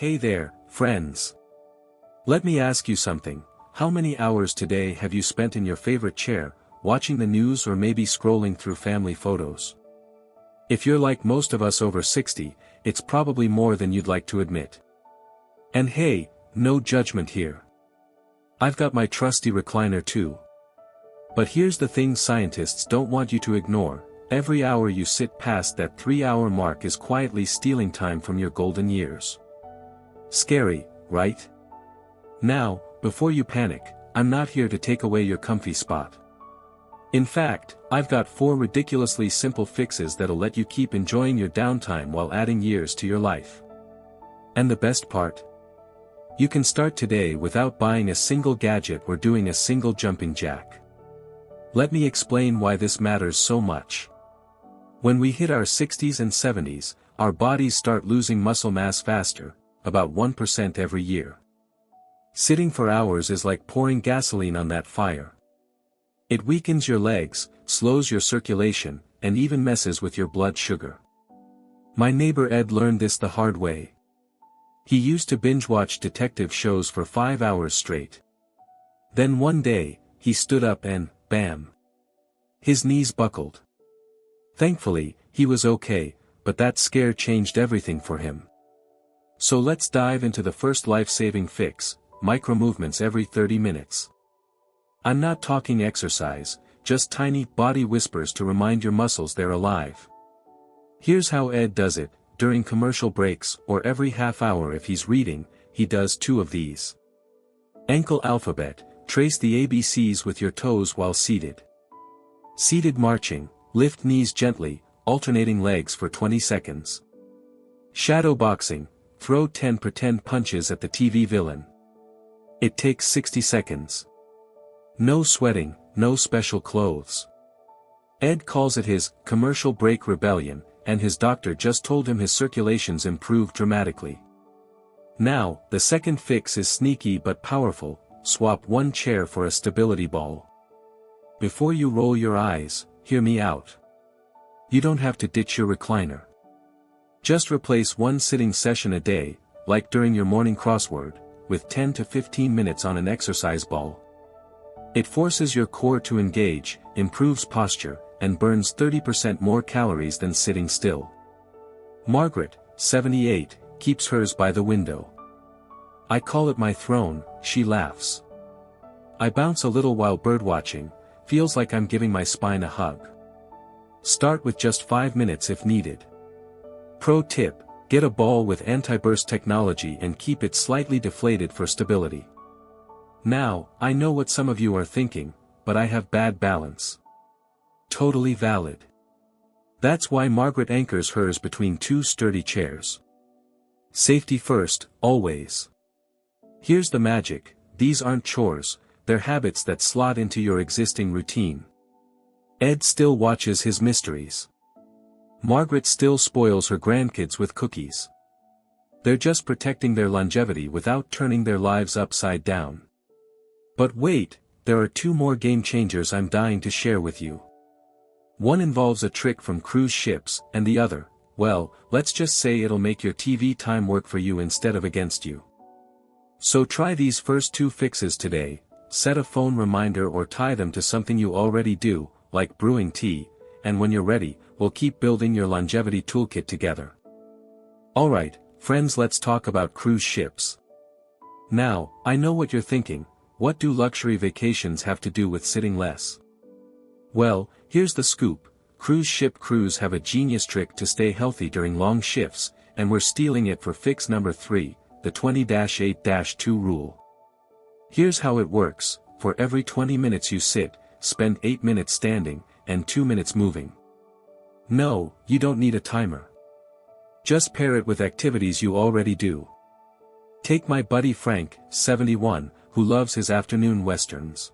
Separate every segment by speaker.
Speaker 1: Hey there, friends. Let me ask you something. How many hours today have you spent in your favorite chair, watching the news or maybe scrolling through family photos? If you're like most of us over 60, it's probably more than you'd like to admit. And hey, no judgment here. I've got my trusty recliner too. But here's the thing scientists don't want you to ignore: every hour you sit past that 3-hour mark is quietly stealing time from your golden years. Scary, right? Now, before you panic, I'm not here to take away your comfy spot. In fact, I've got 4 ridiculously simple fixes that'll let you keep enjoying your downtime while adding years to your life. And the best part? You can start today without buying a single gadget or doing a single jumping jack. Let me explain why this matters so much. When we hit our 60s and 70s, our bodies start losing muscle mass faster, about 1% every year. Sitting for hours is like pouring gasoline on that fire. It weakens your legs, slows your circulation, and even messes with your blood sugar. My neighbor Ed learned this the hard way. He used to binge-watch detective shows for 5 hours straight. Then one day, he stood up and, bam! His knees buckled. Thankfully, he was okay, but that scare changed everything for him. So let's dive into the first life-saving fix: micro-movements every 30 minutes. I'm not talking exercise, just tiny body whispers to remind your muscles they're alive. Here's how Ed does it: during commercial breaks or every half hour if he's reading, he does 2 of these. Ankle alphabet: trace the ABCs with your toes while seated. Seated marching: lift knees gently, alternating legs for 20 seconds. Shadow boxing: throw 10 pretend punches at the TV villain. It takes 60 seconds. No sweating, no special clothes. Ed calls it his commercial break rebellion, and his doctor just told him his circulation's improved dramatically. Now, the second fix is sneaky but powerful: swap one chair for a stability ball. Before you roll your eyes, hear me out. You don't have to ditch your recliner. Just replace one sitting session a day, like during your morning crossword, with 10 to 15 minutes on an exercise ball. It forces your core to engage, improves posture, and burns 30% more calories than sitting still. Margaret, 78, keeps hers by the window. I call it my throne, she laughs. I bounce a little while birdwatching, feels like I'm giving my spine a hug. Start with just 5 minutes if needed. Pro tip: get a ball with anti-burst technology and keep it slightly deflated for stability. Now, I know what some of you are thinking, but I have bad balance. Totally valid. That's why Margaret anchors hers between 2 sturdy chairs. Safety first, always. Here's the magic: these aren't chores, they're habits that slot into your existing routine. Ed still watches his mysteries. Margaret still spoils her grandkids with cookies. They're just protecting their longevity without turning their lives upside down. But wait, there are 2 more game changers I'm dying to share with you. One involves a trick from cruise ships, and the other, well, let's just say it'll make your TV time work for you instead of against you. So try these first 2 fixes today: set a phone reminder or tie them to something you already do, like brewing tea, and when you're ready, we'll keep building your longevity toolkit together. Alright, friends, let's talk about cruise ships. Now, I know what you're thinking: what do luxury vacations have to do with sitting less? Well, here's the scoop: cruise ship crews have a genius trick to stay healthy during long shifts, and we're stealing it for fix number 3, the 20-8-2 rule. Here's how it works: for every 20 minutes you sit, spend 8 minutes standing, and 2 minutes moving. No, you don't need a timer. Just pair it with activities you already do. Take my buddy Frank, 71, who loves his afternoon westerns.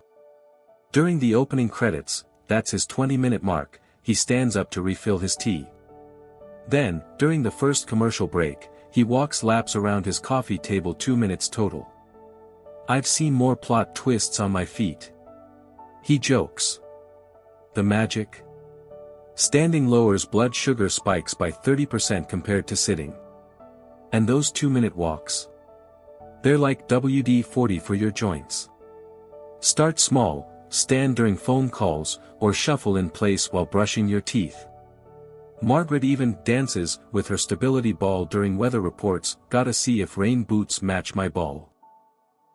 Speaker 1: During the opening credits, that's his 20-minute mark, he stands up to refill his tea. Then, during the first commercial break, he walks laps around his coffee table, 2 minutes total. I've seen more plot twists on my feet. He jokes. The magic? Standing lowers blood sugar spikes by 30% compared to sitting. And those 2-minute walks? They're like WD-40 for your joints. Start small, stand during phone calls, or shuffle in place while brushing your teeth. Margaret even dances with her stability ball during weather reports. Gotta see if rain boots match my ball.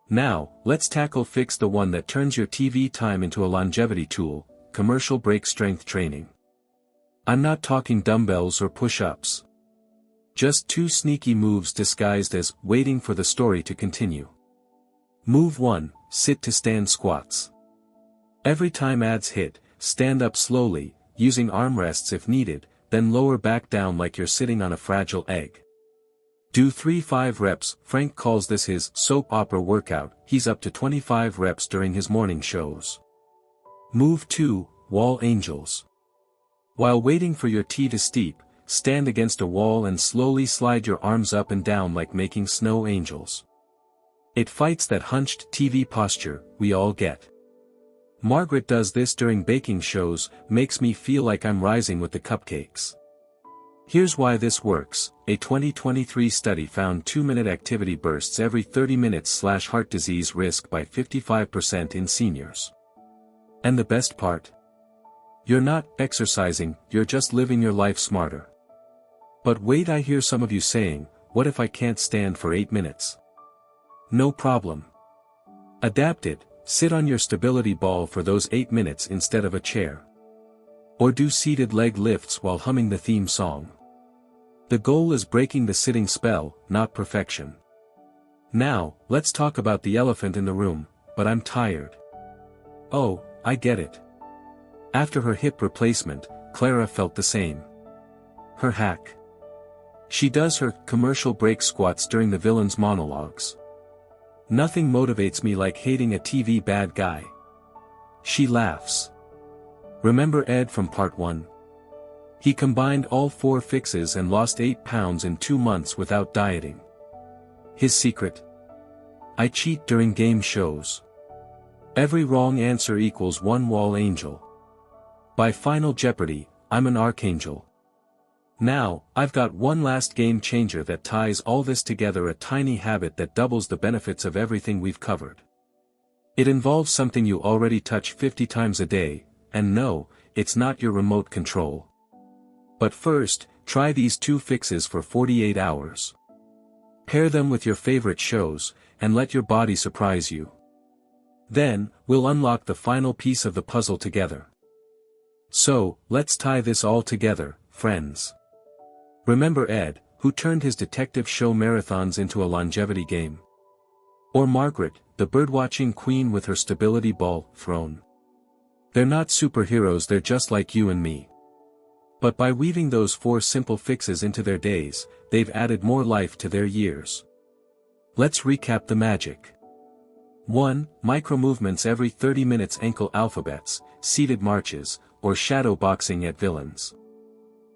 Speaker 1: Now, let's tackle fix the one that turns your TV time into a longevity tool, commercial break strength training. I'm not talking dumbbells or push-ups. Just 2 sneaky moves disguised as waiting for the story to continue. Move 1, sit to stand squats. Every time ads hit, stand up slowly, using armrests if needed, then lower back down like you're sitting on a fragile egg. Do 3-5 reps. Frank calls this his soap opera workout. He's up to 25 reps during his morning shows. Move 2, wall angels. While waiting for your tea to steep, stand against a wall and slowly slide your arms up and down like making snow angels. It fights that hunched TV posture we all get. Margaret does this during baking shows, makes me feel like I'm rising with the cupcakes. Here's why this works. A 2023 study found 2-minute activity bursts every 30 minutes slash heart disease risk by 55% in seniors. And the best part? You're not exercising, you're just living your life smarter. But wait, I hear some of you saying, what if I can't stand for 8 minutes? No problem. Adapt it. Sit on your stability ball for those 8 minutes instead of a chair. Or do seated leg lifts while humming the theme song. The goal is breaking the sitting spell, not perfection. Now, let's talk about the elephant in the room, but I'm tired. Oh, I get it. After her hip replacement, Clara felt the same. Her hack. She does her commercial break squats during the villain's monologues. Nothing motivates me like hating a TV bad guy. She laughs. Remember Ed from part 1? He combined all 4 fixes and lost 8 pounds in 2 months without dieting. His secret? I cheat during game shows. Every wrong answer equals 1 wall angel. By Final Jeopardy, I'm an archangel. Now, I've got one last game changer that ties all this together, a tiny habit that doubles the benefits of everything we've covered. It involves something you already touch 50 times a day, and no, it's not your remote control. But first, try these 2 fixes for 48 hours. Pair them with your favorite shows, and let your body surprise you. Then, we'll unlock the final piece of the puzzle together. So, let's tie this all together, friends. Remember Ed, who turned his detective show marathons into a longevity game? Or Margaret, the birdwatching queen with her stability ball thrown? They're not superheroes, they're just like you and me. But by weaving those 4 simple fixes into their days, they've added more life to their years. Let's recap the magic. 1. Micro movements every 30 minutes, ankle alphabets, seated marches, or shadow boxing at villains.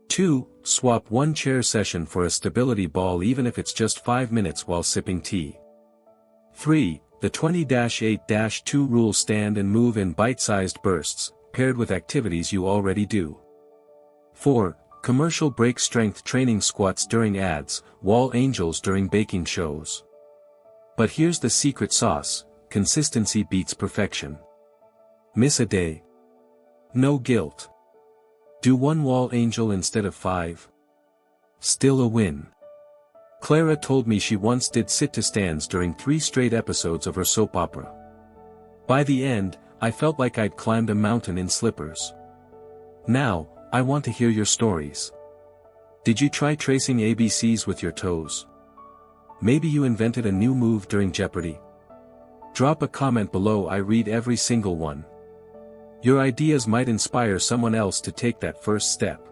Speaker 1: 2. Swap 1 chair session for a stability ball, even if it's just 5 minutes while sipping tea. 3. The 20-8-2 rule: stand and move in bite-sized bursts, paired with activities you already do. 4. Commercial break strength training: squats during ads, wall angels during baking shows. But here's the secret sauce: consistency beats perfection. Miss a day? No guilt. Do 1 wall angel instead of 5? Still a win. Clara told me she once did sit-to-stands during 3 straight episodes of her soap opera. By the end, I felt like I'd climbed a mountain in slippers. Now, I want to hear your stories. Did you try tracing ABCs with your toes? Maybe you invented a new move during Jeopardy? Drop a comment below, I read every single one. Your ideas might inspire someone else to take that first step.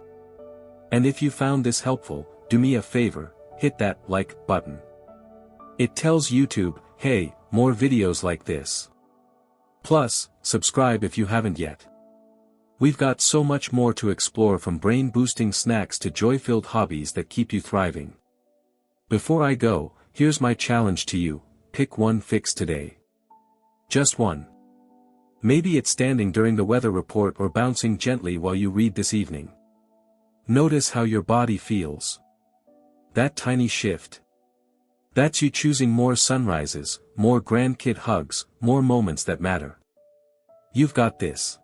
Speaker 1: And if you found this helpful, do me a favor, hit that like button. It tells YouTube, hey, more videos like this. Plus, subscribe if you haven't yet. We've got so much more to explore, from brain-boosting snacks to joy-filled hobbies that keep you thriving. Before I go, here's my challenge to you: pick 1 fix today. Just 1. Maybe it's standing during the weather report or bouncing gently while you read this evening. Notice how your body feels. That tiny shift. That's you choosing more sunrises, more grandkid hugs, more moments that matter. You've got this.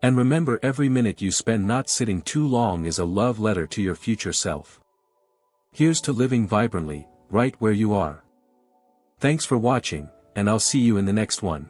Speaker 1: And remember, every minute you spend not sitting too long is a love letter to your future self. Here's to living vibrantly, right where you are. Thanks for watching, and I'll see you in the next one.